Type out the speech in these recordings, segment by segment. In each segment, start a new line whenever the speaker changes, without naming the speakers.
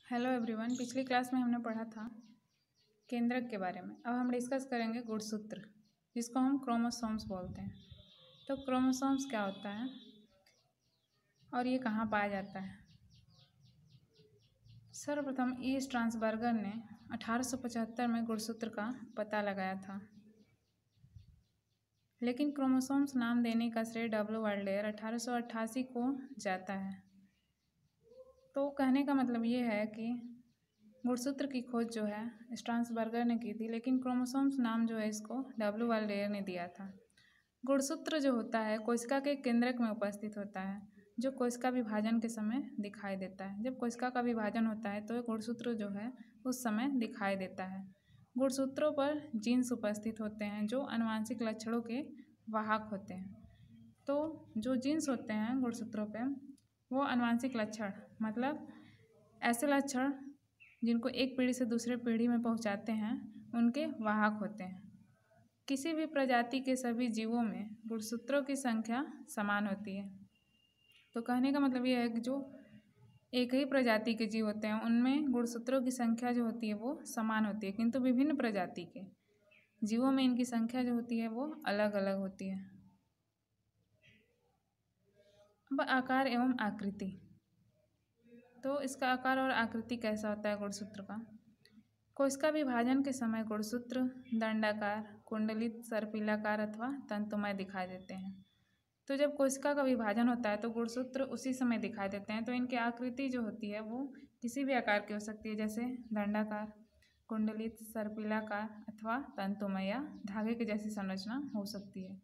Hello everyone. पिछली class में हमने पढ़ा था केंद्रक के बारे में। अब हम डिस्कस करेंगे गुणसूत्र, जिसको हम क्रोमोसोम्स बोलते हैं। तो क्रोमोसोम्स क्या होता है और ये कहाँ पाया जाता है? सर्वप्रथम ई स्ट्रासबर्गर ने 1875 में गुणसूत्र का पता लगाया था, लेकिन क्रोमोसोम्स नाम देने का श्रेय डब्ल्यू वर्ल्डेयर 1888 को जाता है। तो कहने का मतलब ये है कि गुणसूत्र की खोज जो है स्ट्रासबर्गर ने की थी, लेकिन क्रोमोसोम्स नाम जो है इसको डब्ल्यू वर्ल्डेयर ने दिया था। गुणसूत्र जो होता है कोशिका के केंद्रक में उपस्थित होता है, जो कोशिका विभाजन के समय दिखाई देता है। जब कोशिका का विभाजन होता है तो गुणसूत्र जो है उस समय दिखाई देता है। गुणसूत्रों पर जीन्स उपस्थित होते हैं जो आनुवंशिक लक्षणों के वाहक होते हैं। तो जो जीन्स होते हैं गुणसूत्रों पे, वो आनुवंशिक लक्षण मतलब ऐसे लक्षण जिनको एक पीढ़ी से दूसरे पीढ़ी में पहुंचाते हैं, उनके वाहक होते हैं। किसी भी प्रजाति के सभी जीवों में गुणसूत्रों की संख्या समान होती है। तो कहने का मतलब ये है कि जो एक ही प्रजाति के जीव होते हैं उनमें गुणसूत्रों की संख्या जो होती है वो समान होती है, किंतु विभिन्न प्रजाति के जीवों में इनकी संख्या जो होती है वो अलग अलग होती है। अब आकार एवं आकृति। तो इसका आकार और आकृति कैसा होता है गुणसूत्र का? कोशिका विभाजन के समय गुणसूत्र दंडाकार, कुंडलित, सर्पिलाकार अथवा तंतुमय दिखाई देते हैं। तो जब कोशिका का विभाजन होता है तो गुणसूत्र उसी समय दिखाई देते हैं। तो इनकी आकृति जो होती है वो किसी भी आकार की हो सकती है, जैसे दंडाकार, कुंडलित, सर्पिलाकार अथवा तंतुमय या धागे की जैसी संरचना हो सकती है।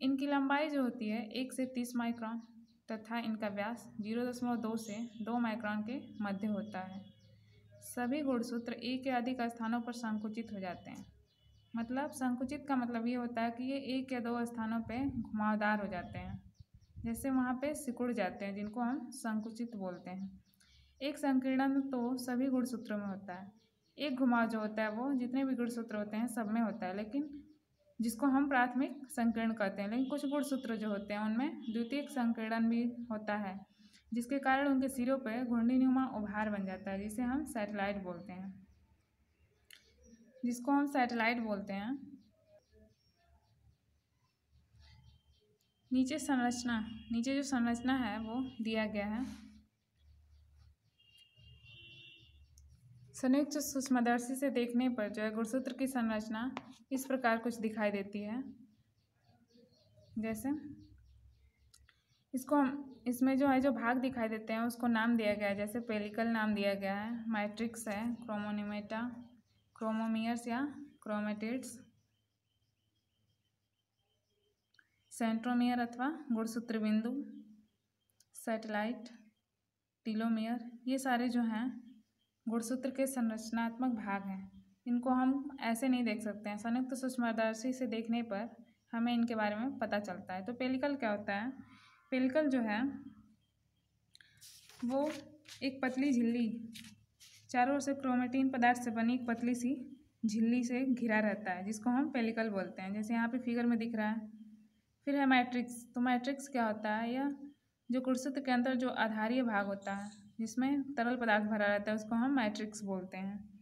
इनकी लंबाई जो होती है 1 से 30 माइक्रोन तथा इनका व्यास 0.2 से 2 माइक्रोन के मध्य होता है। सभी गुणसूत्र एक या अधिक स्थानों पर संकुचित हो जाते हैं। मतलब संकुचित का मतलब ये होता है कि ये 1 या 2 स्थानों पे घुमावदार हो जाते हैं, जैसे वहाँ पे सिकुड़ जाते हैं, जिनको हम संकुचित बोलते हैं। एक संकीर्णन तो सभी गुणसूत्रों में होता है। एक घुमाव जो होता है वो जितने भी गुणसूत्र होते हैं सब में होता है, लेकिन जिसको हम प्राथमिक संकीर्ण कहते हैं। लेकिन कुछ गुणसूत्र जो होते हैं उनमें द्वितीयक संकीर्णन भी होता है, जिसके कारण उनके सिरों पर घुंडीनुमा उभार बन जाता है, जिसे हम सैटेलाइट बोलते हैं। नीचे जो संरचना है वो दिया गया है। संयुक्त सूक्ष्मदर्शी से देखने पर जो है गुणसूत्र की संरचना इस प्रकार कुछ दिखाई देती है। जैसे इसमें जो है जो भाग दिखाई देते हैं उसको नाम दिया गया है, जैसे पेलिकल नाम दिया गया है, मैट्रिक्स है, क्रोमोनिमेटा, क्रोमोमियर्स या क्रोमेटिड्स, सेंट्रोमियर अथवा गुणसूत्र बिंदु, सैटेलाइट, टीलोमियर, ये सारे जो हैं गुणसूत्र के संरचनात्मक भाग हैं। इनको हम ऐसे नहीं देख सकते हैं, संयुक्त सूक्ष्मदर्शी से देखने पर हमें इनके बारे में पता चलता है। तो पेलिकल क्या होता है? पेलिकल जो है वो एक पतली झिल्ली, चारों ओर से क्रोमेटिन पदार्थ से बनी एक पतली सी झिल्ली से घिरा रहता है, जिसको हम पेलिकल बोलते हैं, जैसे यहाँ पे फिगर में दिख रहा है। फिर है मैट्रिक्स। तो मैट्रिक्स क्या होता है? यह जो गुणसूत्र के अंदर जो आधारीय भाग होता है जिसमें तरल पदार्थ भरा रहता है उसको हम मैट्रिक्स बोलते हैं।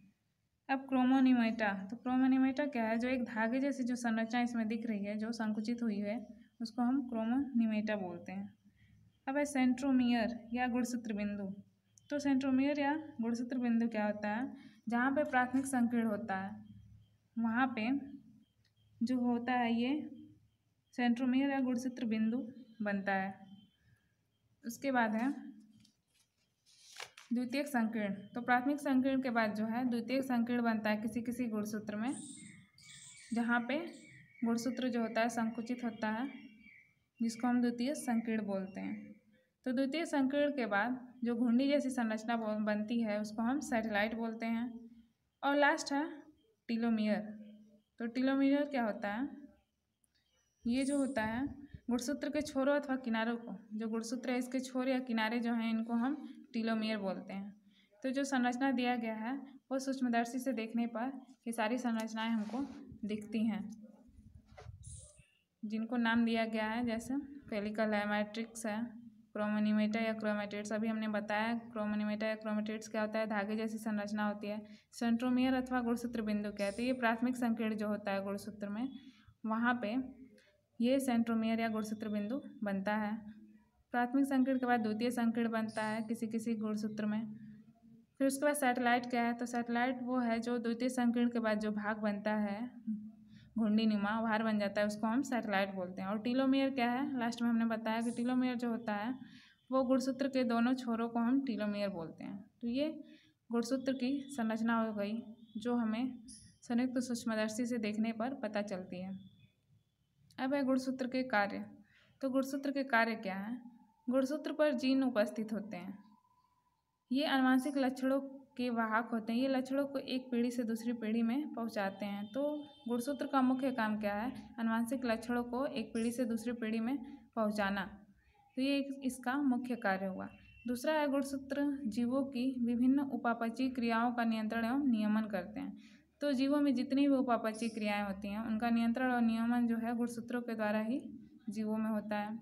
अब क्रोमोनिमेटा। तो क्रोमोनिमेटा क्या है? जो एक धागे जैसी जो संरचना इसमें दिख रही है जो संकुचित हुई है उसको हम क्रोमोनिमेटा बोलते हैं। अब है सेंट्रोमियर या गुणसूत्र बिंदु। तो सेंट्रोमियर या गुणसूत्र बिंदु क्या होता है? जहाँ पे प्राथमिक संकीर्ण होता है वहाँ पे जो होता है ये सेंट्रोमियर या गुणसूत्र बिंदु बनता है। उसके बाद है द्वितीयक संकीर्ण। तो प्राथमिक संकीर्ण के बाद जो है द्वितीयक संकीर्ण बनता है किसी किसी गुणसूत्र में, जहाँ पे गुणसूत्र जो होता है संकुचित होता है, जिसको हम द्वितीय संकीर्ण बोलते हैं। तो द्वितीय संकीर्ण के बाद जो घुंडी जैसी संरचना बनती है उसको हम सैटेलाइट बोलते हैं। और लास्ट है टीलोमियर। तो टीलोमियर क्या होता है? ये जो होता है गुणसूत्र के छोरों अथवा किनारों को, जो गुणसूत्र है इसके छोर या किनारे जो हैं इनको हम टीलोमियर बोलते हैं। तो जो संरचना दिया गया है वो सूक्ष्मदर्शी से देखने पर ये सारी संरचनाएं हमको दिखती हैं, जिनको नाम दिया गया है, जैसे पेलिकल है, मैट्रिक्स है, क्रोमोनीमेटा या क्रोमेटिड्स, अभी हमने बताया क्रोमोनीमेटा या क्रोमेटिड्स क्या होता है, धागे जैसी संरचना होती है। सेंट्रोमियर अथवा गुणसूत्र बिंदु क्या है, तो ये प्राथमिक संकीर्ण जो होता है गुणसूत्र में, वहाँ पे ये सेंट्रोमियर या गुणसूत्र बिंदु बनता है। प्राथमिक संकीर्ण के बाद द्वितीय संकीर्ण बनता है किसी किसी गुणसूत्र में। फिर उसके बाद सैटेलाइट क्या है, तो सैटेलाइट वो है जो द्वितीय संकीर्ण के बाद जो भाग बनता है घुंडीनुमा भार बन जाता है, उसको हम सैटेलाइट बोलते हैं। और टीलोमियर क्या है, लास्ट में हमने बताया कि टीलोमियर जो होता है वो गुणसूत्र के दोनों छोरों को हम टीलोमियर बोलते हैं। तो ये गुणसूत्र की संरचना हो गई जो हमें संयुक्त सूक्ष्मदर्शी से देखने पर पता चलती है। अब है गुणसूत्र के कार्य। तो गुणसूत्र के कार्य क्या है, गुणसूत्र पर जीन उपस्थित होते हैं। ये आनुवंशिक लक्षणों के वाहक होते हैं। ये लक्षणों को एक पीढ़ी से दूसरी पीढ़ी में पहुंचाते हैं। तो गुणसूत्र का मुख्य काम क्या है, आनुवंशिक लक्षणों को एक पीढ़ी से दूसरी पीढ़ी में पहुंचाना। तो ये इसका मुख्य कार्य हुआ। दूसरा है गुणसूत्र जीवों की विभिन्न उपापचयी क्रियाओं का नियंत्रण एवं नियमन करते हैं। तो जीवों में जितनी भी उपापचयी क्रियाएं होती हैं उनका नियंत्रण और नियमन जो है गुणसूत्रों के द्वारा ही जीवों में होता है।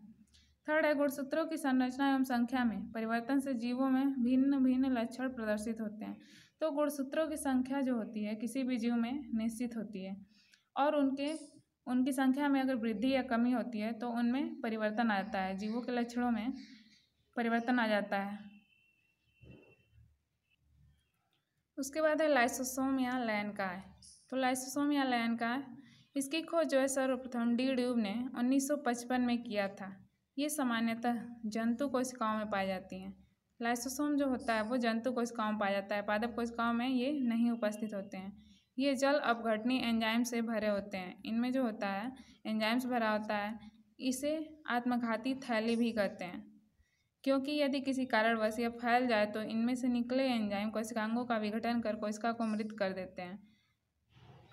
थर्ड है गुणसूत्रों की संरचना एवं संख्या में परिवर्तन से जीवों में भिन्न भिन्न लक्षण प्रदर्शित होते हैं। तो गुणसूत्रों की संख्या जो होती है किसी भी जीव में निश्चित होती है और उनकी संख्या में अगर वृद्धि या कमी होती है तो उनमें परिवर्तन आता है, जीवों के लक्षणों में परिवर्तन आ जाता है। उसके बाद है लाइसोसोम या लयनकाय। तो लाइसोसोम या लयनकाय, इसकी खोज जो है सर्वप्रथम डी ड्यूब ने 1955 में किया था। ये सामान्यतः जंतु कोशिकाओं में पाई जाती हैं। लाइसोसोम जो होता है वो जंतु कोशिकाओं में पाया जाता है, पादप कोशिकाओं में ये नहीं उपस्थित होते हैं। ये जल अपघटनीय एंजाइम से भरे होते हैं। इनमें जो होता है एंजाइम से भरा होता है। इसे आत्मघाती थैली भी कहते हैं, क्योंकि यदि किसी कारणवश यह फैल जाए तो इनमें से निकले एंजाइम कोशिकांगों का विघटन कर कोशिका को मृत कर देते हैं।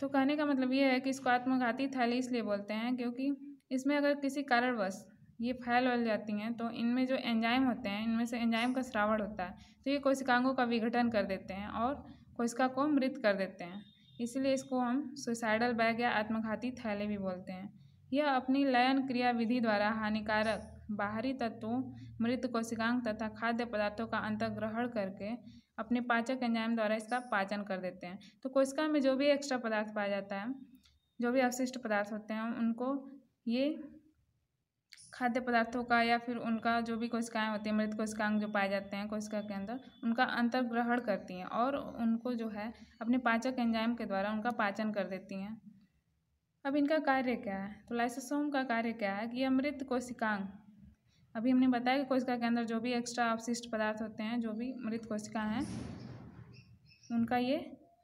तो कहने का मतलब ये है कि इसको आत्मघाती थैली इसलिए बोलते हैं क्योंकि इसमें अगर किसी कारणवश ये फैल जाती हैं तो इनमें जो एंजाइम होते हैं इनमें से एंजाइम का स्रावण होता है, तो ये कोशिकांगों का विघटन कर देते हैं और कोशिका को मृत कर देते हैं। इसलिए इसको हम सुसाइडल बैग या आत्मघाती थैली भी बोलते हैं। यह अपनी लयन क्रिया विधि द्वारा हानिकारक बाहरी तत्वों, मृत कोशिकांग तथा खाद्य पदार्थों का अंतर्ग्रहण करके अपने पाचक एंजाइम द्वारा इसका पाचन कर देते हैं। तो कोशिका में जो भी एक्स्ट्रा पदार्थ पाया जाता है, जो भी अवशिष्ट पदार्थ होते हैं, उनको ये खाद्य पदार्थों का या फिर उनका जो भी कोशिकाएं होती हैं, मृत कोशिकांग जो पाए जाते हैं कोशिका के अंदर, उनका अंतर्ग्रहण करती हैं और उनको जो है अपने पाचक एंजाइम के द्वारा उनका पाचन कर देती हैं। अब इनका कार्य क्या है, तो लाइसोसोम का कार्य क्या है कि यह मृत कोशिकांग, अभी हमने बताया कि कोशिका के अंदर जो भी एक्स्ट्रा अवशिष्ट पदार्थ होते हैं, जो भी मृत कोशिका हैं, उनका ये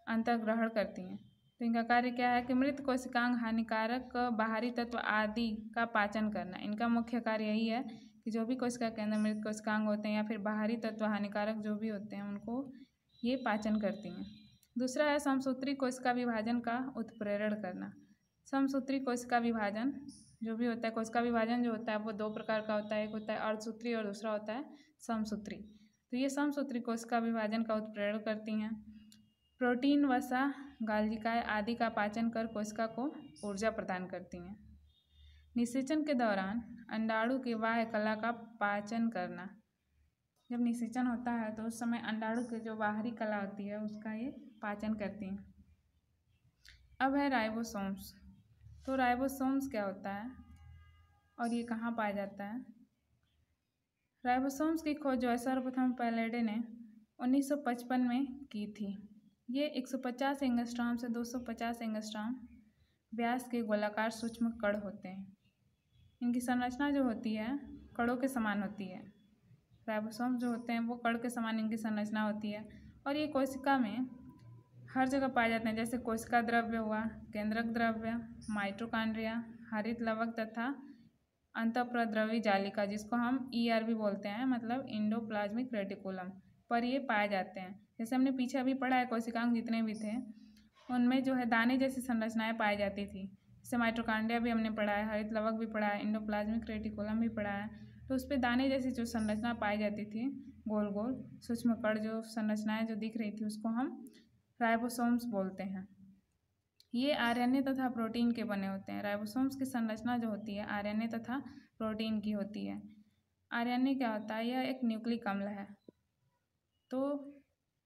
अंतर्ग्रहण करती हैं। तो इनका कार्य क्या है कि मृत कोशिकांग हानिकारक बाहरी तत्व आदि का पाचन करना। इनका मुख्य कार्य यही है कि जो भी कोशिका के अंदर मृत कोशिकांग होते हैं या फिर बाहरी तत्व हानिकारक जो भी होते हैं उनको ये पाचन करती हैं। दूसरा है समसूत्री कोशिका विभाजन का उत्प्रेरण करना। समसूत्री कोशिका विभाजन जो भी होता है, कोशिका विभाजन जो होता है वो दो प्रकार का होता है, एक होता है अर्धसूत्री और दूसरा होता है समसूत्री। तो ये समसूत्री कोशिका विभाजन का उत्प्रेरण करती हैं। प्रोटीन, वसा, गालजिकाएं आदि का पाचन कर कोशिका को ऊर्जा प्रदान करती हैं। निषेचन के दौरान अंडाणु की बाह्य कला का पाचन करना। जब निषेचन होता है तो उस समय अंडाणु की जो बाहरी कला होती है उसका ये पाचन करती हैं। अब है राइबोसोम्स। तो राइबोसोम्स क्या होता है और ये कहाँ पाया जाता है। राइबोसोम्स की खोज जो है सर्वप्रथम पैलेडे ने 1955 में की थी। ये 150 एंगस्ट्रॉम से 250 एंगस्ट्रॉम व्यास के गोलाकार सूक्ष्म कण होते हैं। इनकी संरचना जो होती है कणों के समान होती है। राइबोसोम जो होते हैं वो कण के समान इनकी संरचना होती है और ये कोशिका में हर जगह पाए जाते हैं, जैसे कोशिका द्रव्य हुआ, केंद्रक द्रव्य, माइटोकॉन्ड्रिया, हरित लवक तथा अंतःप्रद्रवी जालिका, जिसको हम ER भी बोलते हैं, मतलब इंडोप्लाज्मिक रेटिकुलम पर ये पाए जाते हैं। जैसे हमने पीछे अभी पढ़ा है कोशिकांग जितने भी थे उनमें जो है दाने जैसी संरचनाएं पाई जाती थी। जैसे माइटोकॉन्ड्रिया भी हमने पढ़ा है, हरित लवक भी पढ़ा है, इंडोप्लाज्मिक रेटिकुलम भी पढ़ा है। तो उस पर दाने जैसी जो संरचना पाई जाती थी, गोल गोल सूक्ष्म कण जो संरचनाएं जो दिख रही थी उसको हम राइबोसोम्स बोलते हैं। ये RNA तथा प्रोटीन के बने होते हैं। राइबोसोम्स की संरचना जो होती है RNA तथा प्रोटीन की होती है। आरएनए क्या होता है? यह एक न्यूक्लिक अम्ल है। तो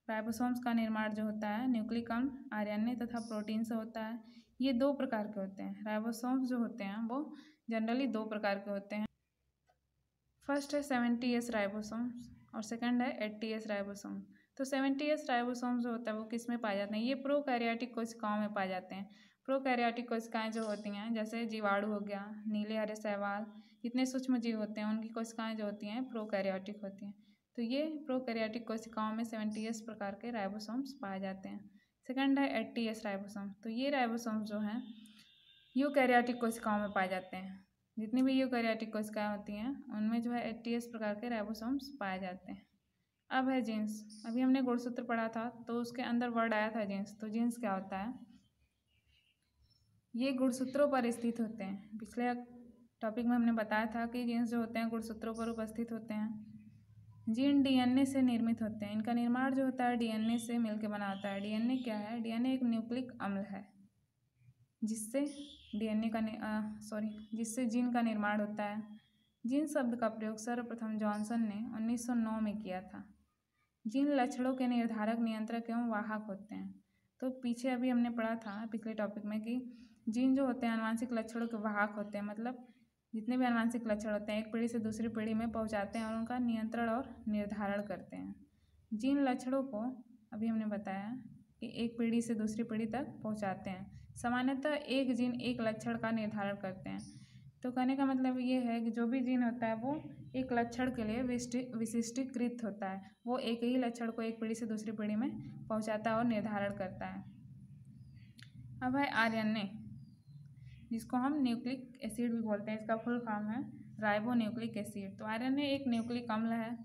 राइबोसोम्स का निर्माण जो होता है न्यूक्लिक अम्ल आरएनए तथा प्रोटीन से होता है। ये दो प्रकार के होते हैं। राइबोसोम्स जो होते हैं वो जनरली दो प्रकार के होते हैं। फर्स्ट है 70S राइबोसोम्स और सेकंड है 80S राइबोसोम। तो 70S राइबोसोम जो होता है वो किस में पाए जाते हैं? ये प्रोकैरियोटिक कोशिकाओं में पाए जाते हैं। प्रोकैरियोटिक कोशिकाएं जो होती हैं जैसे जीवाणु हो गया, नीले हरे शैवाल, जितने सूक्ष्म जीव होते हैं उनकी कोशिकाएं जो होती हैं प्रोकैरियोटिक होती हैं। तो ये प्रोकैरियोटिक कोशिकाओं में 70S प्रकार के राइबोसोम्स पाए जाते हैं। सेकंड है 80S राइबोसोम। तो ये राइबोसोम जो हैं यूकैरियोटिक कोशिकाओं में पाए जाते हैं। जितनी भी यूकैरियोटिक कोशिकाएं होती हैं उनमें जो है 80S प्रकार के राइबोसोम्स पाए जाते हैं। अब है जीन्स। अभी हमने गुणसूत्र पढ़ा था तो उसके अंदर वर्ड आया था जीन्स। तो जीन्स क्या होता है? ये गुणसूत्रों पर स्थित होते हैं। पिछले टॉपिक में हमने बताया था कि जीन्स जो होते हैं गुणसूत्रों पर उपस्थित होते हैं। जीन डीएनए से निर्मित होते हैं। इनका निर्माण जो होता है डीएनए से मिलकर बना होता है। डीएनए क्या है? डीएनए एक न्यूक्लिक अम्ल है जिससे जिससे जीन का निर्माण होता है। जीन शब्द का प्रयोग सर्वप्रथम जॉनसन ने 1909 में किया था। जीन लक्षणों के निर्धारक, नियंत्रक एवं वाहक होते हैं। तो पीछे अभी हमने पढ़ा था पिछले टॉपिक में कि जीन जो होते हैं आनुवांशिक लक्षणों के वाहक होते हैं। मतलब जितने भी आनुवांशिक लक्षण होते हैं एक पीढ़ी से दूसरी पीढ़ी में पहुंचाते हैं और उनका नियंत्रण और निर्धारण करते हैं। जीन लक्षणों को अभी हमने बताया कि एक पीढ़ी से दूसरी पीढ़ी तक पहुंचाते हैं। सामान्यतः एक जीन एक लक्षण का निर्धारण करते हैं। तो कहने का मतलब ये है कि जो भी जीन होता है वो एक लक्षण के लिए विशिष्टीकृत होता है। वो एक ही लक्षण को एक पीढ़ी से दूसरी पीढ़ी में पहुंचाता है और निर्धारण करता है। अब है आरएनए, जिसको हम न्यूक्लिक एसिड भी बोलते हैं। इसका फुल फॉर्म है राइबो न्यूक्लिक एसिड। तो आरएनए एक न्यूक्लिक अम्ल है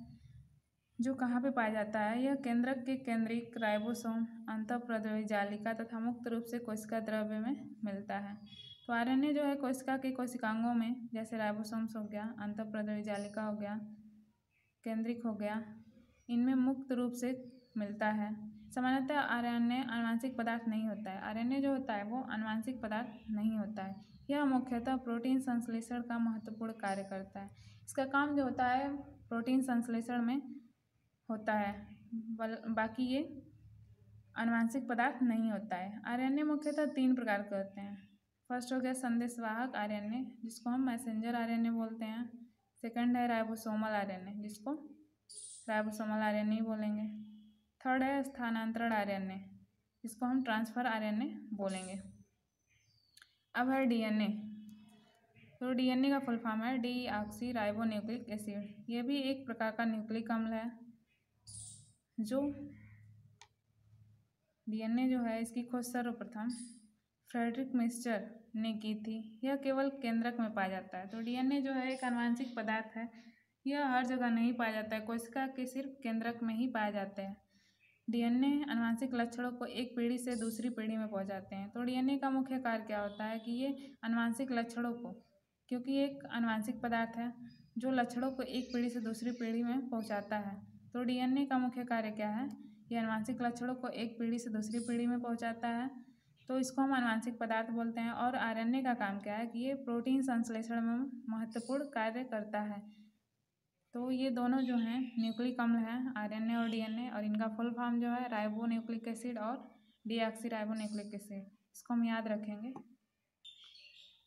जो कहाँ पे पाया जाता है? यह केंद्रक के केंद्रिक राइबोसोम, अंतःप्रद्रवी जालिका तथा मुक्त रूप से कोशिका द्रव्य में मिलता है। तो आरएनए जो है कोशिका के कोशिकांगों में जैसे राइबोसोम्स हो गया, अंतःप्रद्रवी जालिका हो गया, केंद्रिक हो गया, इनमें मुक्त रूप से मिलता है। सामान्यतः आरएनए आनुवांशिक पदार्थ नहीं होता है। आरएनए जो होता है वो आनुवांशिक पदार्थ नहीं होता है। यह मुख्यतः प्रोटीन संश्लेषण का महत्वपूर्ण कार्य करता है। इसका काम जो होता है प्रोटीन संश्लेषण में होता है, बाकी ये आनुवांशिक पदार्थ नहीं होता है। आरएनए मुख्यतः 3 प्रकार के होते हैं। फर्स्ट हो गया संदेशवाहक आरएनए जिसको हम मैसेंजर आरएनए बोलते हैं। सेकंड है राइबोसोमल आरएनए जिसको राइबोसोमल आरएनए ही बोलेंगे। थर्ड है स्थानांतरण आरएनए जिसको हम ट्रांसफर आरएनए बोलेंगे। अब है डीएनए। तो डीएनए का फुल फॉर्म है डीऑक्सी राइबो न्यूक्लिक एसिड। यह भी एक प्रकार का न्यूक्लिक अम्ल है। जो डीएनए जो है इसकी खोज सर्वप्रथम फ्रेडरिक मिस्चर ने की थी। यह केवल केंद्रक में पाया जाता है। तो डीएनए जो है एक आनुवांशिक पदार्थ है। यह हर जगह नहीं पाया जाता है, कोशिका के सिर्फ केंद्रक में ही पाया जाता है। डीएनए आनुवांशिक लक्षणों को एक पीढ़ी से दूसरी पीढ़ी में पहुंचाते हैं। तो डीएनए का मुख्य कार्य क्या होता है कि ये आनुवांशिक लक्षणों को, क्योंकि एक आनुवांशिक पदार्थ है जो लक्षणों को एक पीढ़ी से दूसरी पीढ़ी में पहुंचाता है। तो डीएनए का मुख्य कार्य क्या है? ये आनुवांशिक लक्षणों को एक पीढ़ी से दूसरी पीढ़ी में पहुंचाता है, तो इसको हम आनुवांशिक पदार्थ बोलते हैं। और आरएनए का काम क्या है कि ये प्रोटीन संश्लेषण में महत्वपूर्ण कार्य करता है। तो ये दोनों जो हैं न्यूक्लिक अम्ल हैं, आरएनए और डीएनए, और इनका फुल फॉर्म जो है राइबो न्यूक्लिक एसिड और डीऑक्सी राइबो न्यूक्लिक एसिड। इसको हम याद रखेंगे।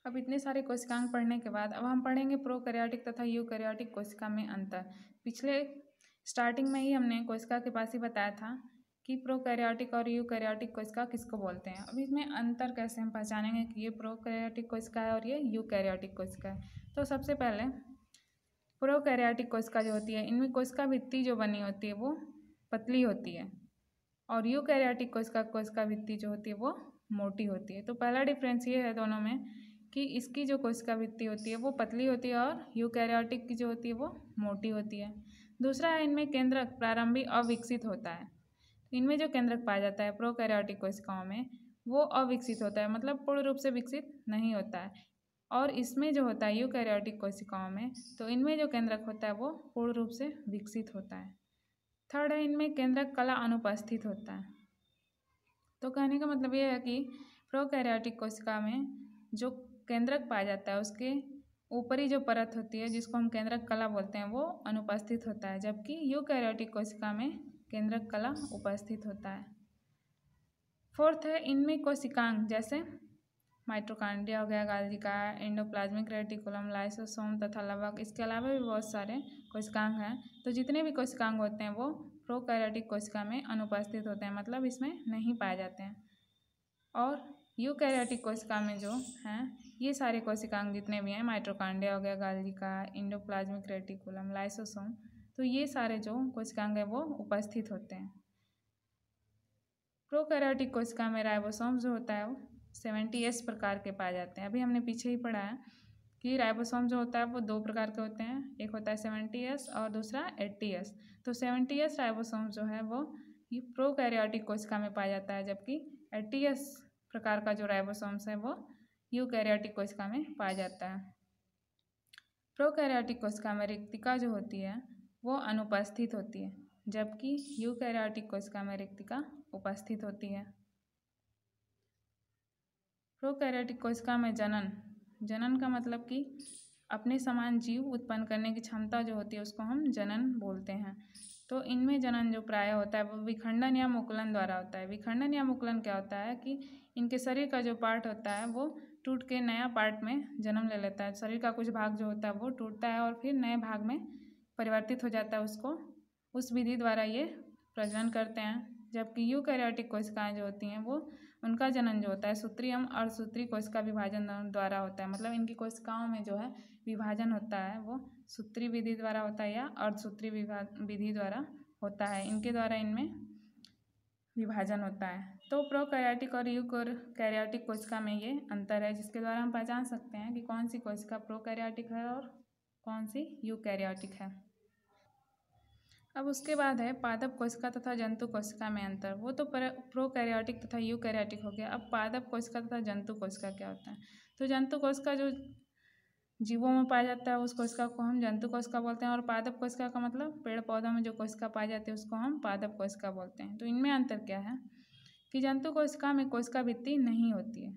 अब इतने सारे कोशिकांग पढ़ने के बाद अब हम पढ़ेंगे प्रोकैरियोटिक तथा यूकैरियोटिक कोशिका में अंतर। पिछले स्टार्टिंग में ही हमने कोशिका के पास ही बताया था कि प्रोकैरियोटिक और यूकैरियोटिक कोशिका किसको बोलते हैं। अब इसमें अंतर कैसे हम पहचानेंगे कि ये प्रोकैरियोटिक कोशिका है और ये यूकैरियोटिक कोशिका है। तो सबसे पहले प्रोकैरियोटिक कोशिका जो होती है इनमें कोशिका भित्ति जो बनी होती है वो पतली होती है और यूकैरियोटिक कोशिका भित्ति जो होती है वो मोटी होती है। तो पहला डिफरेंस ये है दोनों में कि इसकी जो कोशिका भित्ति होती है वो पतली होती है और यूकैरियोटिक की जो होती है वो मोटी होती है। दूसरा है इनमें केंद्रक प्रारंभिक अविकसित होता है। इनमें जो केंद्रक पाया जाता है प्रोकैरियोटिक कोशिकाओं में वो अविकसित होता है, मतलब पूर्ण रूप से विकसित नहीं होता है। और इसमें जो होता है यूकैरियोटिक कोशिकाओं में तो इनमें जो केंद्रक होता है वो पूर्ण रूप से विकसित होता है। थर्ड है इनमें केंद्रक कला अनुपस्थित होता है। तो कहने का मतलब ये है कि प्रोकैरियोटिक कोशिका में जो केंद्रक पाया जाता है उसके ऊपरी जो परत होती है जिसको हम केंद्रक कला बोलते हैं वो अनुपस्थित होता है, जबकि यूकैरियोटिक कोशिका में केंद्रक कला उपस्थित होता है। फोर्थ है इनमें कोशिकांग, जैसे माइटोकॉन्ड्रिया हो गया, गाल्गी का, एंडोप्लाज्मिक रेटिकुलम, लाइसोसोम तथा लवक। इसके अलावा भी बहुत सारे कोशिकांग हैं। तो जितने भी कोशिकांग होते हैं वो प्रोकैरियोटिक कोशिका में अनुपस्थित होते हैं, मतलब इसमें नहीं पाए जाते हैं। और यूकैरियोटिक कोशिका में जो हैं ये सारे कोशिकांग जितने भी हैं, माइटोकॉन्ड्रिया हो गया, गाल्गी का, एंडोप्लाज्मिक रेटिकुलम, लाइसोसोम, तो ये सारे जो कोशिकांग हैं वो उपस्थित होते हैं। प्रोकैरियोटिक कोशिका में राइबोसोम जो होता है वो 70S प्रकार के पाए जाते हैं। अभी हमने पीछे ही पढ़ा है कि राइबोसोम जो होता है वो 2 प्रकार के होते हैं, एक होता है 70S और दूसरा 80S। तो 70S राइबोसोम जो है वो प्रोकैरियोटिक कोशिका में पाया जाता है, जबकि 80S प्रकार का जो राइबोसोम्स है वो यूकैरियोटिक कोशिका में पाया जाता है। प्रोकैरियोटिक कोशिका में रिक्तिका जो होती है वो अनुपस्थित होती है, जबकि यूकैरियोटिक कोशिका में रिक्तिका उपस्थित होती है। प्रोकैरियोटिक कोशिका में जनन का मतलब कि अपने समान जीव उत्पन्न करने की क्षमता जो होती है उसको हम जनन बोलते हैं। तो इनमें जनन जो प्राय होता है वो विखंडन या मुकुलन द्वारा होता है। विखंडन या मुकुलन क्या होता है कि इनके शरीर का जो पार्ट होता है वो टूट के नया पार्ट में जन्म ले लेता है। शरीर का कुछ भाग जो होता है वो टूटता है और फिर नए भाग में परिवर्तित हो जाता है, उसको उस विधि द्वारा ये प्रजनन करते हैं। जबकि यूकैरियोटिक कोशिकाएं जो होती हैं वो उनका जनन जो होता है सूत्री एवं अर्धसूत्री कोशिका विभाजन द्वारा होता है। मतलब इनकी कोशिकाओं में जो है विभाजन होता है वो सूत्री विधि द्वारा होता है या अर्धसूत्री विधि द्वारा होता है। इनके द्वारा इनमें विभाजन होता है। तो प्रोकैरियोटिक और यूकैरियोटिक कोशिका में ये अंतर है, जिसके द्वारा हम पहचान सकते हैं कि कौन सी कोशिका प्रोकैरियोटिक है और कौन सी यूकैरियोटिक है। अब उसके बाद है पादप कोशिका तथा जंतु कोशिका में अंतर। वो तो प्रोकैरियोटिक तथा यूकैरियोटिक हो गया। अब पादप कोशिका तथा जंतु कोशिका क्या होता है? तो जंतु कोशिका जो जीवों में पाया जाता है उस कोशिका को हम जंतु कोशिका बोलते हैं, और पादप कोशिका का मतलब पेड़ पौधों में जो कोशिका पाई जाती है उसको हम पादप कोशिका बोलते हैं। तो इनमें अंतर क्या है कि जंतु कोशिका में कोशिका भित्ति नहीं होती है।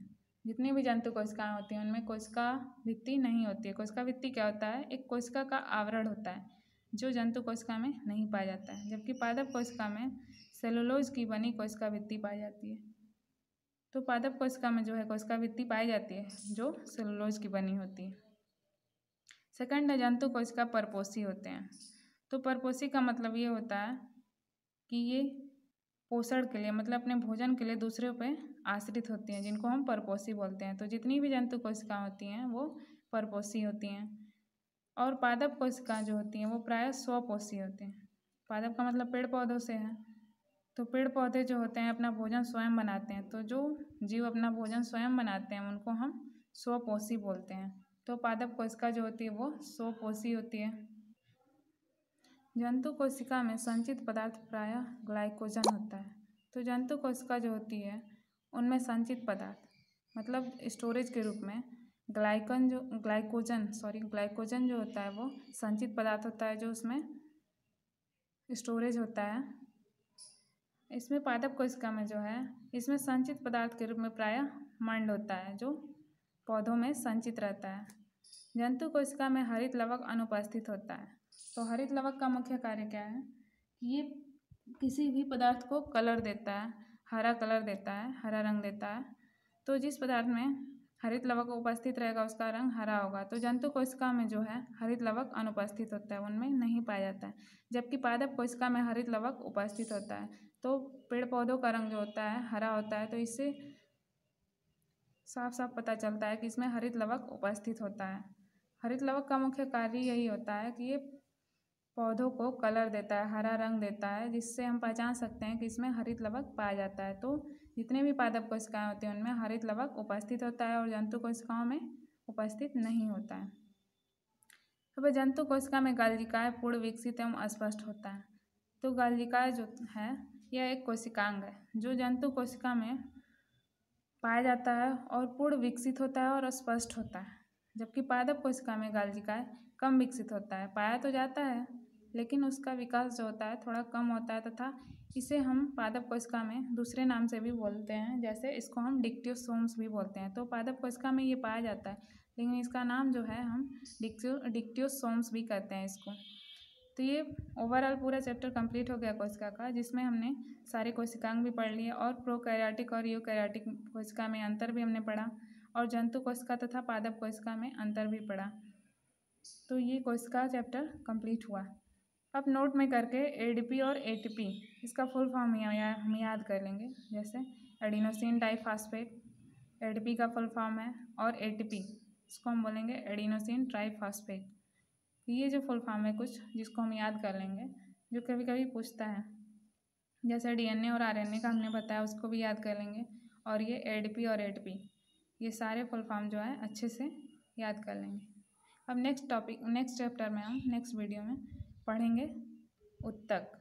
जितनी भी जंतु कोशिकाएं होती हैं उनमें कोशिका भित्ति नहीं होती है। कोशिका भित्ति क्या होता है? एक कोशिका का आवरण होता है जो जंतु कोशिका में नहीं पाया जाता है। जबकि पादप कोशिका में सेलुलोज की बनी कोशिका भित्ति पाई जाती है। तो पादप कोशिका में जो है कोशिका भित्ति पाई जाती है जो सेलुलोज की बनी होती है। सेकंड है जंतु कोशिका परपोषी होते हैं। तो परपोषी का मतलब ये होता है कि ये पोषण के लिए, मतलब अपने भोजन के लिए दूसरे पे आश्रित होती हैं, जिनको हम परपोषी बोलते हैं। तो जितनी भी जंतु कोशिका होती हैं वो परपोषी होती हैं। और पादप कोशिका जो होती हैं वो प्रायः स्वपोषी होते हैं। पादप का मतलब पेड़ पौधों से है। तो पेड़ पौधे जो होते हैं अपना भोजन स्वयं बनाते हैं। तो जो जीव अपना भोजन स्वयं बनाते हैं उनको हम स्वपोषी बोलते हैं। तो पादप कोशिका जो होती है वो स्वपोषी होती है। जंतु कोशिका में संचित पदार्थ प्रायः ग्लाइकोजन होता है। तो जंतु कोशिका जो होती है उनमें संचित पदार्थ मतलब स्टोरेज के रूप में ग्लाइकोजन जो होता है वो संचित पदार्थ होता है जो उसमें स्टोरेज होता है। इसमें पादप कोशिका में जो है इसमें संचित पदार्थ के रूप में प्रायः मंड होता है जो पौधों में संचित रहता है। जंतु कोशिका में हरित लवक अनुपस्थित होता है। तो हरित लवक का मुख्य कार्य क्या है कि ये किसी भी पदार्थ को कलर देता है, हरा कलर देता है, हरा रंग देता है। तो जिस पदार्थ में हरित लवक उपस्थित रहेगा उसका रंग हरा होगा। तो जंतु कोशिका में जो है हरित लवक अनुपस्थित होता है, उनमें नहीं पाया जाता है। जबकि पादप कोशिका में हरित लवक उपस्थित होता है। तो पेड़ पौधों का रंग जो होता है हरा होता है। तो इससे साफ साफ पता चलता है कि इसमें हरित लवक उपस्थित होता है। हरित लवक का मुख्य कार्य यही होता है कि ये पौधों को कलर देता है, हरा रंग देता है, जिससे हम पहचान सकते हैं कि इसमें हरित लवक पाया जाता है। तो जितने भी पादप कोशिकाएं होती हैं उनमें हरित लवक उपस्थित होता है और जंतु कोशिकाओं में उपस्थित नहीं होता है। अब जंतु कोशिका में गालजिकाएं पूर्ण विकसित एवं अस्पष्ट होता है। तो गालजिकाएं जो है यह एक कोशिकांग है जो जंतु कोशिका में पाया जाता है और पूर्ण विकसित होता है और स्पष्ट होता है। जबकि पादप कोशिका में गालजिकाएं कम विकसित होता है, पाया तो जाता है लेकिन उसका विकास जो होता है थोड़ा कम होता है, तथा इसे हम पादप कोशिका में दूसरे नाम से भी बोलते हैं, जैसे इसको हम डिक्टियोसोम्स भी बोलते हैं। तो पादप कोशिका में ये पाया जाता है लेकिन इसका नाम जो है हम डिक्टियोसोम्स भी कहते हैं इसको। तो ये ओवरऑल पूरा चैप्टर कंप्लीट हो गया कोशिका का, जिसमें हमने सारे कोशिकांग भी पढ़ लिए और प्रोकैरियोटिक और यूकैरियोटिक कोशिका में अंतर भी हमने पढ़ा और जंतु कोशिका तथा पादप कोशिका में अंतर भी पढ़ा। तो ये कोशिका चैप्टर कंप्लीट हुआ। अब नोट में करके एडीपी और एटीपी इसका फुल फॉर्म हम याद कर लेंगे। जैसे एडिनोसिन डाइफॉस्फेट एडीपी का फुल फॉर्म है, और एटीपी इसको हम बोलेंगे एडिनोसिन ट्राइफॉस्फेट। ये जो फुल फॉर्म है कुछ जिसको हम याद कर लेंगे, जो कभी कभी पूछता है। जैसे डीएनए और आरएनए का हमने बताया, उसको भी याद कर लेंगे। और ये एडीपी और एटीपी, ये सारे फुल फॉर्म जो है अच्छे से याद कर लेंगे। अब नेक्स्ट चैप्टर में हम नेक्स्ट वीडियो में पढ़ेंगे उत्तक।